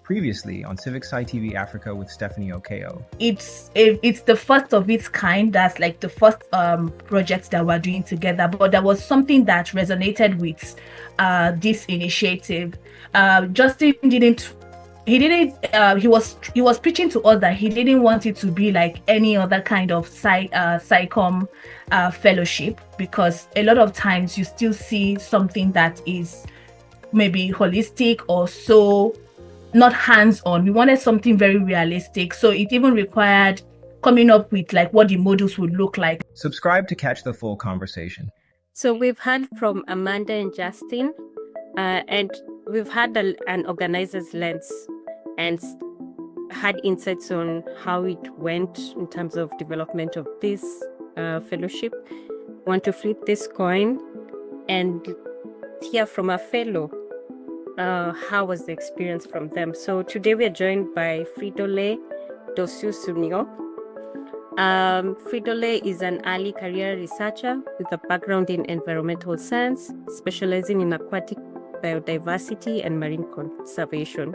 Previously on Civic SciTV Africa with Stephanie Okeyo. It's the first of its kind. That's like the first project that we're doing together. But there was something that resonated with this initiative. Justin didn't. He didn't. He was preaching to us that he didn't want it to be like any other kind of SciComm fellowship, because a lot of times you still see something that is maybe holistic or so not hands-on. We wanted something very realistic, so it even required coming up with like what the modules would look like. Subscribe to catch the full conversation. So we've heard from Amanda and Justin, and we've had an organizer's lens and had insights on how it went in terms of development of this fellowship. Want to flip this coin and hear from a fellow. How was the experience from them? So today we are joined by Fridolin Dossou-Sognon. Fridolin is an early career researcher with a background in environmental science, specializing in aquatic biodiversity and marine conservation.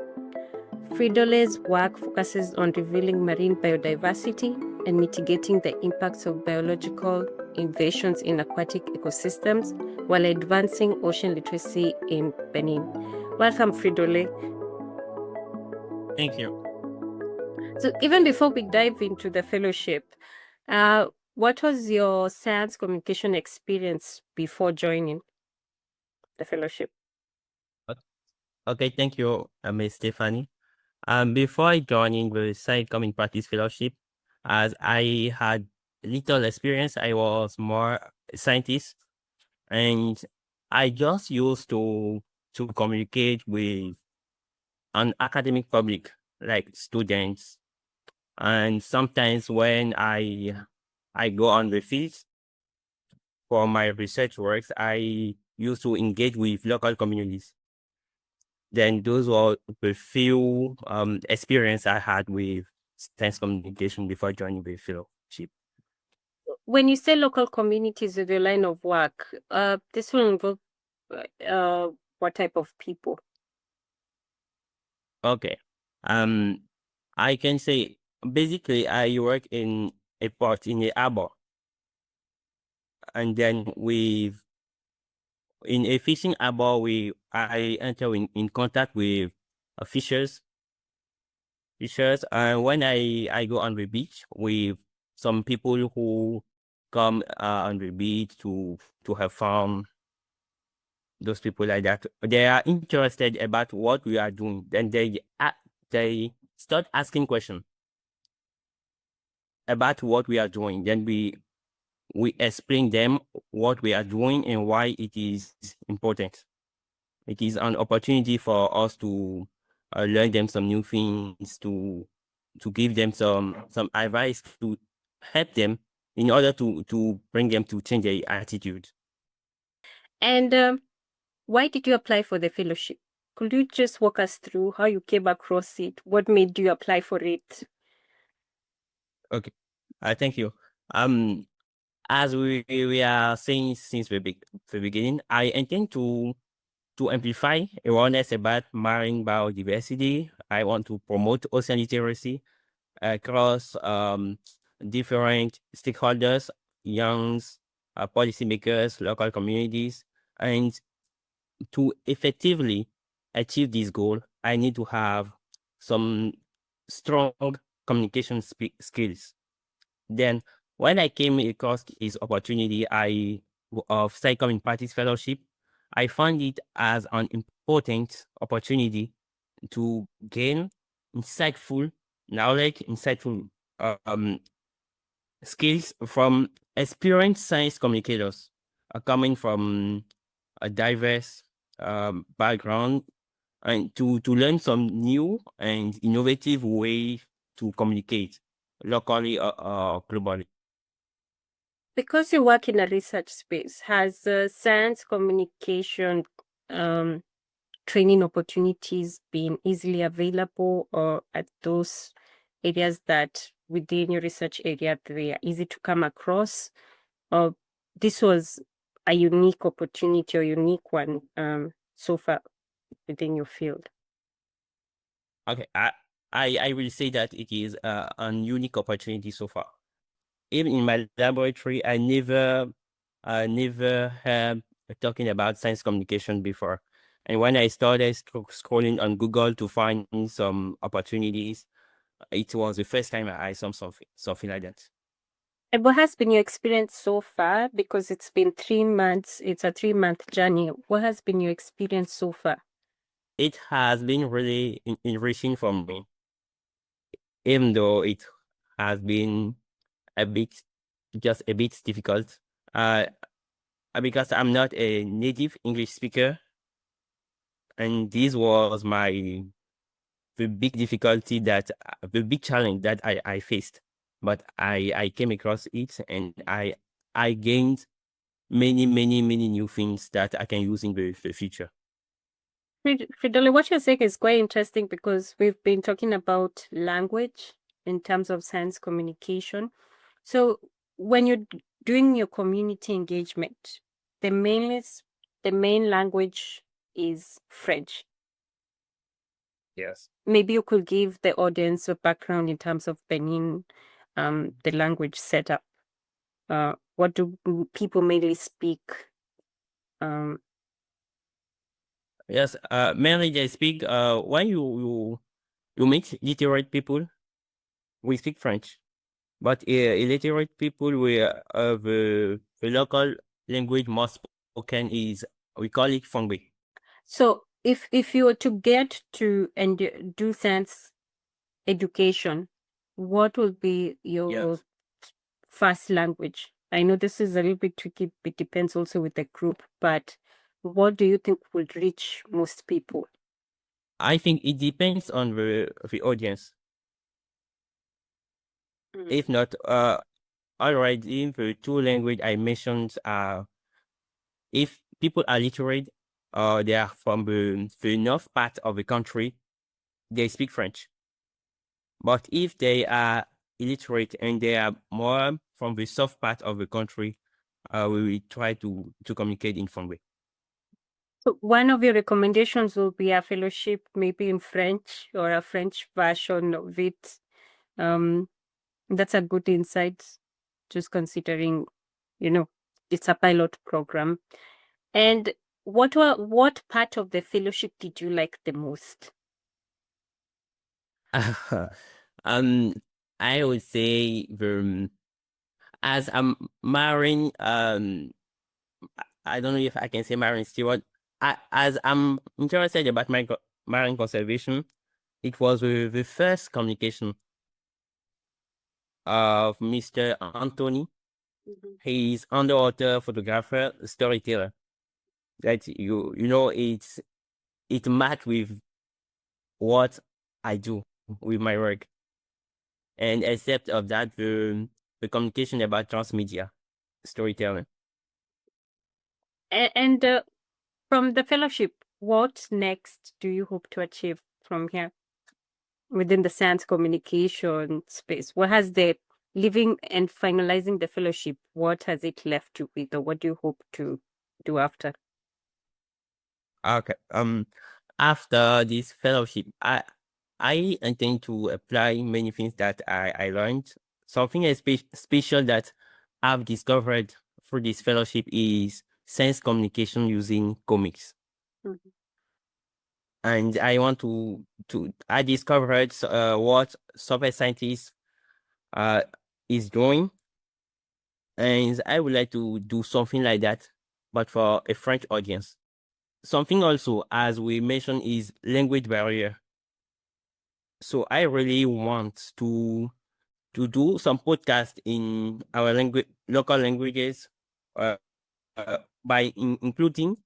Fridolin's work focuses on revealing marine biodiversity and mitigating the impacts of biological invasions in aquatic ecosystems while advancing ocean literacy in Benin. Welcome, Fridolin. Thank you. So even before we dive into the fellowship, what was your science communication experience before joining the fellowship? Okay, thank you, Ms. Stephanie. Before joining the SciComm in Practice Fellowship, as I had little experience, I was more a scientist, and I just used to communicate with an academic public, like students. And sometimes when I go on the field for my research works, I used to engage with local communities. Then those were the few experience I had with science communication before joining the fellowship. When you say local communities with your line of work, this will involve what type of people? Okay. I can say basically I work in a port in a harbor, and then in a fishing harbor I enter in contact with fishers, and when I go on the beach with some people who come on the beach to have fun. Those people like that, they are interested about what we are doing. Then they start asking questions about what we are doing. Then we explain them what we are doing and why it is important. It is an opportunity for us to learn them some new things, to give them some advice to help them in order to bring them to change their attitude. And why did you apply for the fellowship? Could you just walk us through how you came across it? What made you apply for it? Okay, thank you. As we are saying since the beginning, I intend to amplify awareness about marine biodiversity. I want to promote ocean literacy across different stakeholders, young policymakers, local communities, and to effectively achieve this goal, I need to have some strong communication skills. Then, when I came across this opportunity of SciComm in Practice Fellowship, I found it as an important opportunity to gain insightful knowledge, insightful skills from experienced science communicators coming from a diverse background, and to learn some new and innovative ways to communicate locally or globally. Because you work in a research space, has science communication training opportunities been easily available, or at those areas that within your research area they are easy to come across? Or this was a unique opportunity or unique one so far within your field? Okay, I will say that it is a unique opportunity so far. Even in my laboratory, I never heard talking about science communication before. And when I started scrolling on Google to find some opportunities, it was the first time I saw something like that. And what has been your experience so far? Because it's been 3 months, it's a 3-month journey. What has been your experience so far? It has been really enriching for me, even though it has been a bit, just a bit difficult. Because I'm not a native English speaker, and this was the big difficulty the big challenge that I faced. But I came across it, and I gained many new things that I can use in the future. Fridolin, what you're saying is quite interesting because we've been talking about language in terms of science communication. So when you're doing your community engagement, the main language is French. Yes. Maybe you could give the audience a background in terms of Benin, the language setup. What do people mainly speak? Yes, mainly they speak, when you meet literate people, we speak French. But illiterate people, the local language most spoken is, we call it Fongbe. So if you were to get to and do science education, what would be your Yes. first language? I know this is a little bit tricky, it depends also with the group, but what do you think would reach most people? I think it depends on the audience. If not, already the two language I mentioned are, if people are literate, they are from the north part of the country, they speak French. But if they are illiterate and they are more from the south part of the country, we will try to communicate in Fongbe. So one of your recommendations will be a fellowship, maybe in French or a French version of it. That's a good insight, just considering, it's a pilot program. And what part of the fellowship did you like the most? um, I would say as a marine, I don't know if I can say marine steward. As I'm interested about marine conservation, it was the first communication of Mr. Anthony. He's underwater photographer, storyteller. That it matched with what I do with my work. And except of that, the communication about transmedia, storytelling. And from the fellowship, what next do you hope to achieve from here within the science communication space? What has the living and finalizing the fellowship, what has it left you with, or what do you hope to do after? Okay. After this fellowship, I intend to apply many things that I learned. Something special that I've discovered through this fellowship is science communication using comics. Mhm. And I want I discovered what software scientists is doing, and I would like to do something like that, but for a French audience. Something also, as we mentioned, is language barrier. So I really want to do some podcast in our local languages, uh, by including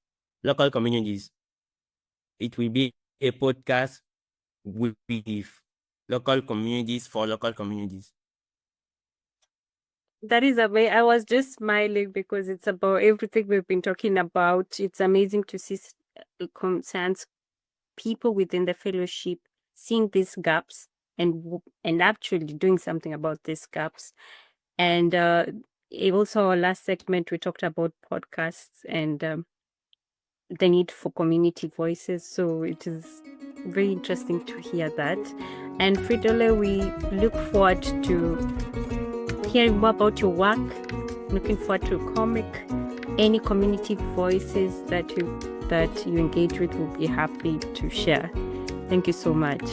local communities. It will be a podcast with local communities for local communities. That is amazing. I was just smiling because it's about everything we've been talking about. It's amazing to see science people within the fellowship seeing these gaps and actually doing something about these gaps. And also our last segment we talked about podcasts, and the need for community voices. So it is very interesting to hear that. And Fridolin, we look forward to hearing more about your work. Looking forward to a comic. Any community voices that you engage with, will be happy to share. Thank you so much.